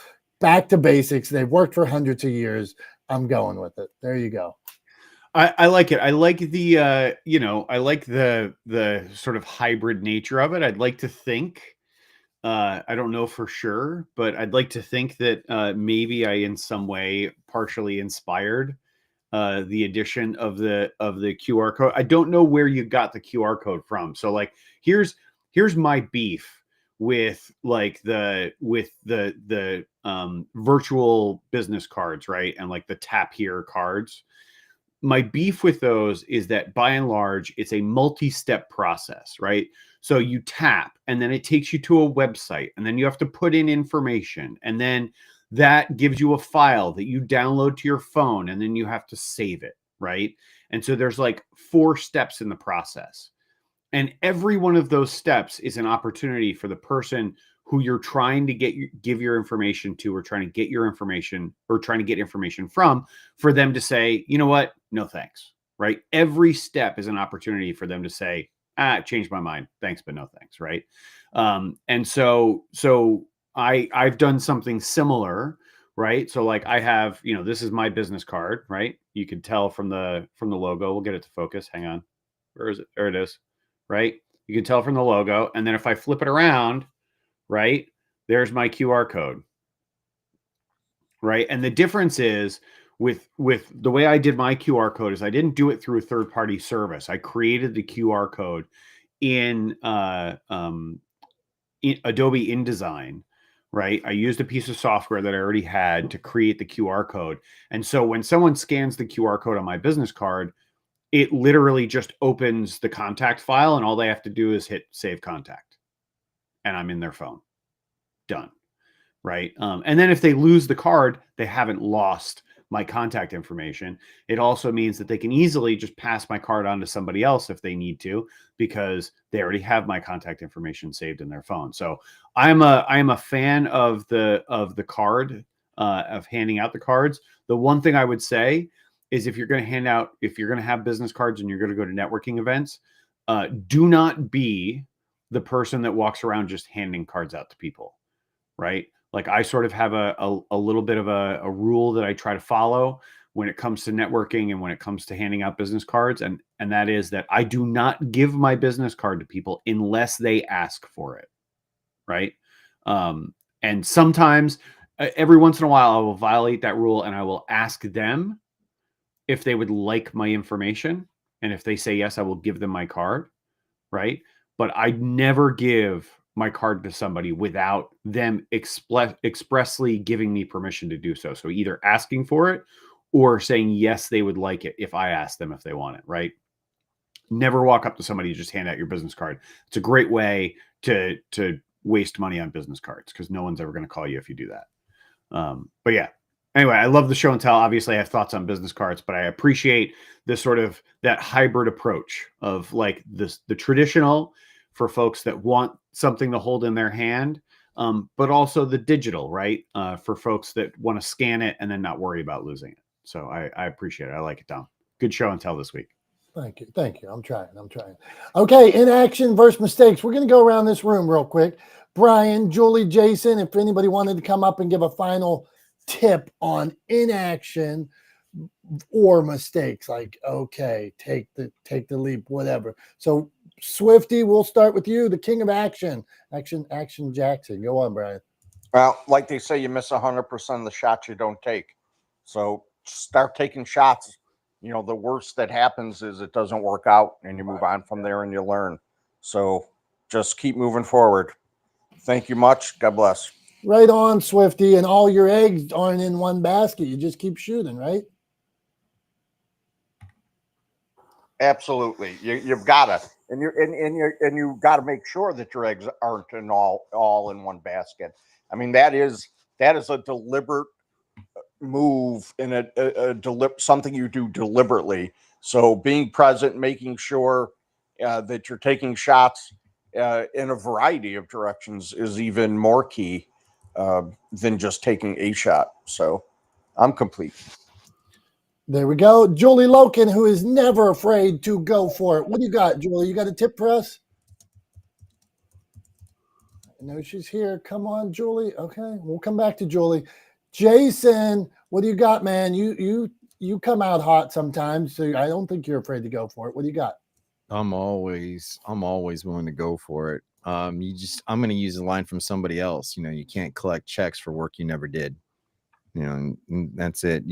back to basics. They've worked for hundreds of years. I'm going with it. There you go. I like it. I like the I like the sort of hybrid nature of it. I'd like to think, I don't know for sure, but I'd like to think that maybe I in some way partially inspired the addition of the QR code. I don't know where you got the QR code from. So like here's my beef with like the virtual business cards, right? And like the tap here cards. My beef with those is that by and large, it's a multi-step process, right? So you tap and then it takes you to a website and then you have to put in information and then that gives you a file that you download to your phone and then you have to save it, right? And so there's like 4 steps in the process. And every one of those steps is an opportunity for the person who you're trying to give your information to, or trying to get your information, or trying to get information from, for them to say, you know what? No, thanks. Right. Every step is an opportunity for them to say, changed my mind. Thanks, but no thanks. Right. And so I've done something similar. Right. So like I have, this is my business card. Right. You can tell from the logo. We'll get it to focus. Hang on. Where is it? There it is. Right. You can tell from the logo. And then if I flip it around, right, there's my QR code. Right. And the difference is with the way I did my QR code is I didn't do it through a third-party service. I created the QR code in Adobe InDesign, right? I used a piece of software that I already had to create the QR code. And so when someone scans the QR code on my business card, it literally just opens the contact file and all they have to do is hit save contact. And I'm in their phone. Done. Right. And then if they lose the card, they haven't lost my contact information. It also means that they can easily just pass my card on to somebody else if they need to, because they already have my contact information saved in their phone. So I am a fan of the card, of handing out the cards. The one thing I would say is if you're going to have business cards and you're going to go to networking events, do not be the person that walks around just handing cards out to people. Right. Like I sort of have a little bit of a rule that I try to follow when it comes to networking and when it comes to handing out business cards. And that is that I do not give my business card to people unless they ask for it. Right. And sometimes every once in a while, I will violate that rule and I will ask them if they would like my information. And if they say yes, I will give them my card. Right. But I never give my card to somebody without them expressly giving me permission to do so. So either asking for it or saying, yes, they would like it if I ask them if they want it, right? Never walk up to somebody and just hand out your business card. It's a great way to waste money on business cards because no one's ever going to call you if you do that. But yeah, anyway, I love the show and tell. Obviously I have thoughts on business cards, but I appreciate this sort of that hybrid approach of like the traditional for folks that want something to hold in their hand, but also the digital, right? For folks that want to scan it and then not worry about losing it. So I appreciate it. I like it, Dom. Good show and tell this week. Thank you. Thank you. I'm trying. Okay. Inaction versus mistakes. We're going to go around this room real quick. Brian, Julie, Jason, if anybody wanted to come up and give a final tip on inaction or mistakes, like, okay, take the leap, whatever. So Swifty, we'll start with you, the king of action Jackson. Go on, Brian. Well, like they say, you miss 100% of the shots you don't take. So start taking shots. You know, the worst that happens is it doesn't work out and you move on from there and you learn. So just keep moving forward. Thank you much. God bless. Right on, Swifty. And all your eggs aren't in one basket. You just keep shooting, right? Absolutely. You've got to, and you got to make sure that your eggs aren't in all in one basket. I mean, that is a deliberate move and something you do deliberately. So being present, making sure that you're taking shots in a variety of directions is even more key than just taking a shot. So I'm complete. There we go. Julie Loken, who is never afraid to go for it. What do you got, Julie? You got a tip for us? I know she's here. Come on, Julie. Okay, we'll come back to Julie. Jason, what do you got, man? You come out hot sometimes, so I don't think you're afraid to go for it. What do you got? I'm always willing to go for it. I'm going to use a line from somebody else. You know, you can't collect checks for work you never did. You know, and that's it.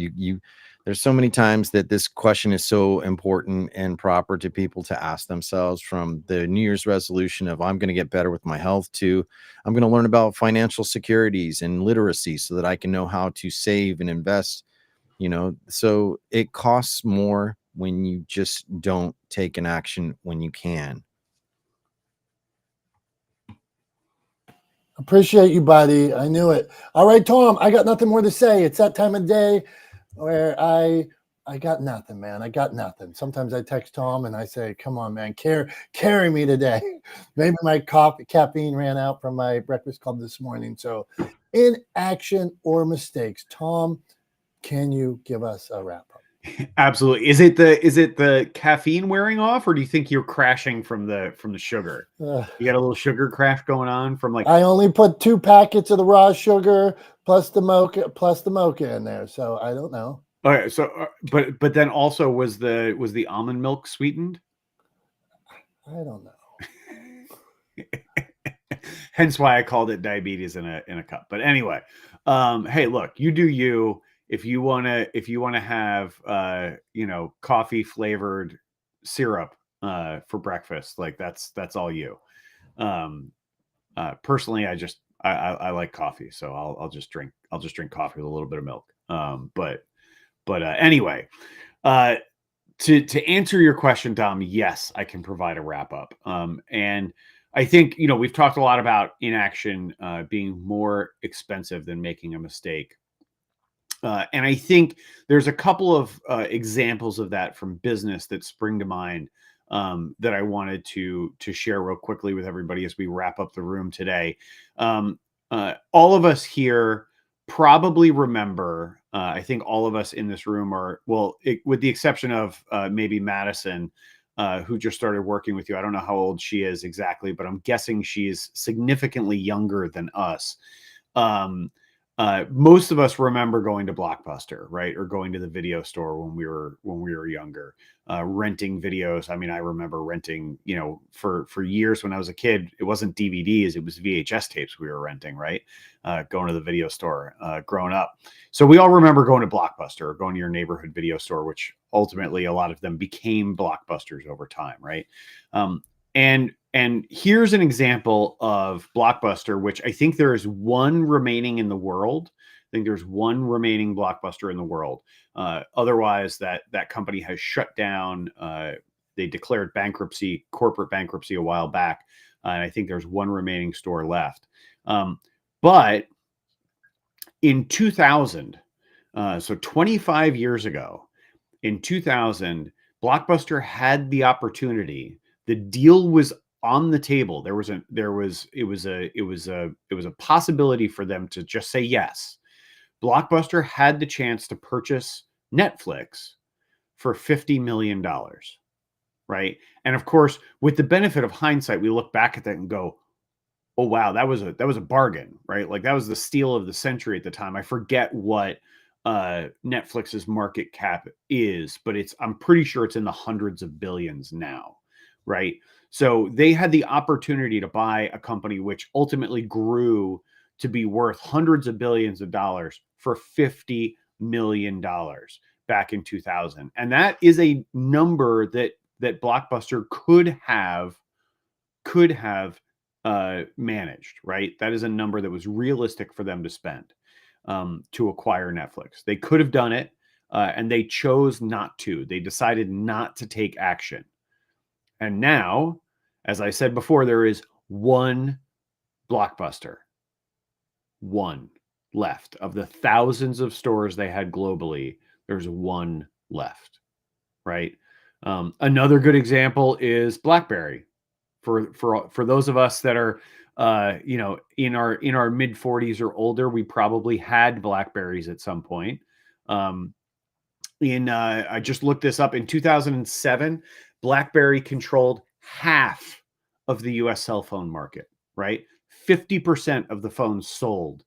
There's so many times that this question is so important and proper to people to ask themselves, from the New Year's resolution of I'm going to get better with my health to I'm going to learn about financial securities and literacy so that I can know how to save and invest, you know. So it costs more when you just don't take an action when you can. Appreciate you, buddy. I knew it. All right, Tom, I got nothing more to say. It's that time of day where I got nothing, man. I got nothing. Sometimes I text Tom and I say, come on, man, carry me today. Maybe my caffeine ran out from my breakfast club this morning. So inaction or mistakes. Tom, can you give us a wrap up? Absolutely. Is it the caffeine wearing off, or do you think you're crashing from the sugar? You got a little sugar crash going on from like. I only put 2 packets of the raw sugar plus the mocha in there, so I don't know. All right, so but then also was the almond milk sweetened? I don't know. Hence why I called it diabetes in a cup. But anyway, hey, look, you do you. If you wanna have coffee flavored syrup for breakfast, like that's all you. Personally, I like coffee, so I'll just drink coffee with a little bit of milk. But anyway, to answer your question, Dom, yes, I can provide a wrap up. And I think, we've talked a lot about inaction being more expensive than making a mistake. And I think there's a couple of examples of that from business that spring to mind that I wanted to share real quickly with everybody as we wrap up the room today. All of us here probably remember, I think all of us in this room are, with the exception of maybe Madison, who just started working with you. I don't know how old she is exactly, but I'm guessing she's significantly younger than us. Most of us remember going to Blockbuster, right? Or going to the video store when we were younger, renting videos. I mean, I remember renting, for years when I was a kid, it wasn't DVDs, it was VHS tapes we were renting, right? Going to the video store, growing up. So we all remember going to Blockbuster or going to your neighborhood video store, which ultimately a lot of them became Blockbusters over time, right? And here's an example of Blockbuster, which I think there is one remaining in the world. I think there's one remaining Blockbuster in the world. Otherwise, that company has shut down. They declared bankruptcy, corporate bankruptcy, a while back. And I think there's one remaining store left. But in 2000, so 25 years ago, in 2000, Blockbuster had the opportunity. The deal was on the table. It was a possibility for them to just say yes. Blockbuster had the chance to purchase Netflix for $50 million, right? And of course, with the benefit of hindsight, we look back at that and go, oh wow, that was a bargain, right? Like that was the steal of the century at the time. I forget what Netflix's market cap is, but I'm pretty sure it's in the hundreds of billions now, right? So they had the opportunity to buy a company which ultimately grew to be worth hundreds of billions of dollars for $50 million back in 2000. And that is a number that Blockbuster could have managed, right? That is a number that was realistic for them to spend to acquire Netflix. They could have done it, and they chose not to. They decided not to take action. And now, as I said before, there is one Blockbuster, one left. Of the thousands of stores they had globally, there's one left, right? Another good example is BlackBerry. For those of us that are, in our mid 40s or older, we probably had Blackberries at some point. I just looked this up in 2007. BlackBerry controlled half of the U.S. cell phone market, right? 50% of the phones sold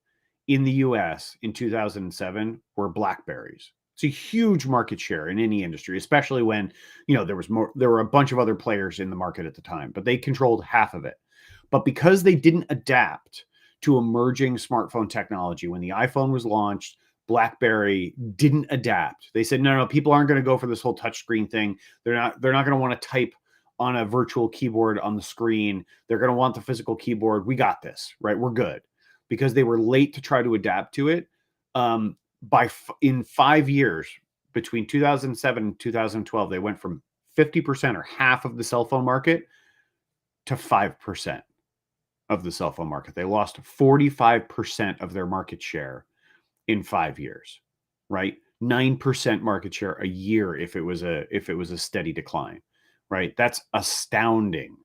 in the U.S. in 2007 were BlackBerries. It's a huge market share in any industry, especially when, there were a bunch of other players in the market at the time, but they controlled half of it. But because they didn't adapt to emerging smartphone technology, when the iPhone was launched, BlackBerry didn't adapt. They said, no, people aren't going to go for this whole touchscreen thing. They're not going to want to type on a virtual keyboard on the screen. They're going to want the physical keyboard. We got this, right? We're good. Because they were late to try to adapt to it. In 5 years, between 2007 and 2012, they went from 50% or half of the cell phone market to 5% of the cell phone market. They lost 45% of their market share in 5 years, right? 9% market share a year if it was a steady decline, right? That's astounding.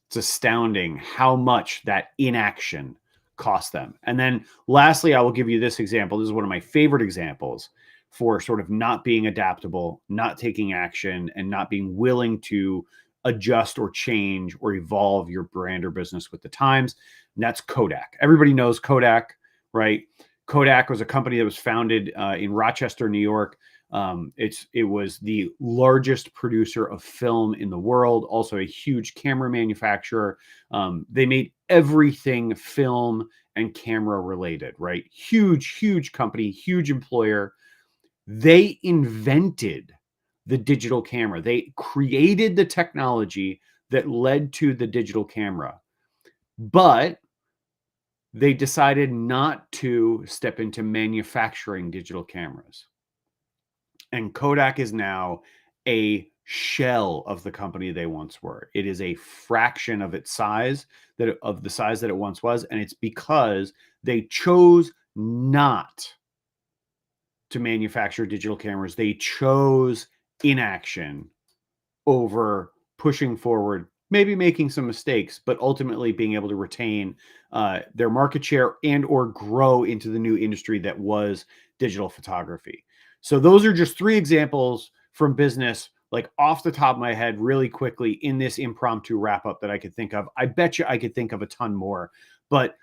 It's astounding how much that inaction cost them. And then lastly, I will give you this example. This is one of my favorite examples for sort of not being adaptable, not taking action, and not being willing to adjust or change or evolve your brand or business with the times. And that's Kodak. Everybody knows Kodak, right? Kodak was a company that was founded in Rochester, New York. It was the largest producer of film in the world, also a huge camera manufacturer. They made everything film and camera related, right? Huge company, huge employer. They invented the digital camera. They created the technology that led to the digital camera. But they decided not to step into manufacturing digital cameras. And Kodak is now a shell of the company they once were. It is a fraction of its size, of the size that it once was, and it's because they chose not to manufacture digital cameras. They chose inaction over pushing forward, maybe making some mistakes, but ultimately being able to retain their market share and or grow into the new industry that was digital photography. So those are just 3 examples from business, like off the top of my head, really quickly in this impromptu wrap up that I could think of. I bet you I could think of a ton more, but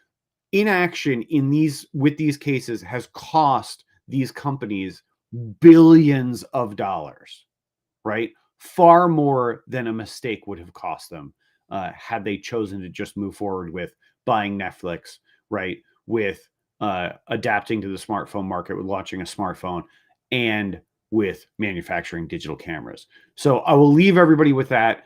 inaction with these cases has cost these companies billions of dollars, right? Far more than a mistake would have cost them had they chosen to just move forward with buying Netflix, right? With adapting to the smartphone market, with launching a smartphone, and with manufacturing digital cameras. So I will leave everybody with that.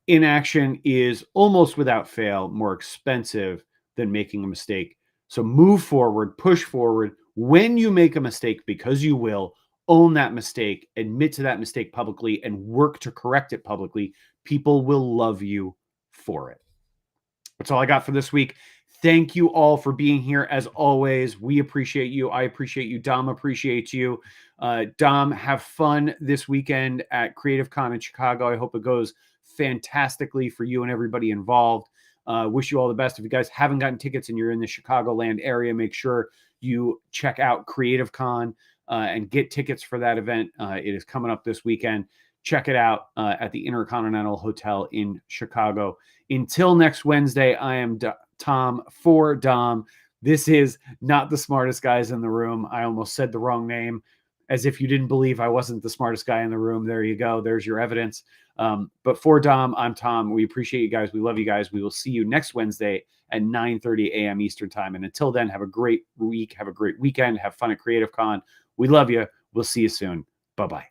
Inaction is almost without fail more expensive than making a mistake. So move forward, push forward. When you make a mistake, because you will, own that mistake, admit to that mistake publicly, and work to correct it publicly. People will love you for it. That's all I got for this week. Thank you all for being here. As always, we appreciate you. I appreciate you. Dom appreciates you. Dom, have fun this weekend at Creative Con in Chicago. I hope it goes fantastically for you and everybody involved. Wish you all the best. If you guys haven't gotten tickets and you're in the Chicagoland area, make sure you check out Creative Con and get tickets for that event. It is coming up this weekend. Check it out at the Intercontinental Hotel in Chicago. Until next Wednesday, I am Tom for Dom. This is Not the Smartest Guys in the Room. I almost said the wrong name, as if you didn't believe I wasn't the smartest guy in the room. There you go. There's your evidence. But for Dom, I'm Tom. We appreciate you guys. We love you guys. We will see you next Wednesday at 9:30 a.m. Eastern Time. And until then, have a great week. Have a great weekend. Have fun at Creative Con. We love you. We'll see you soon. Bye-bye.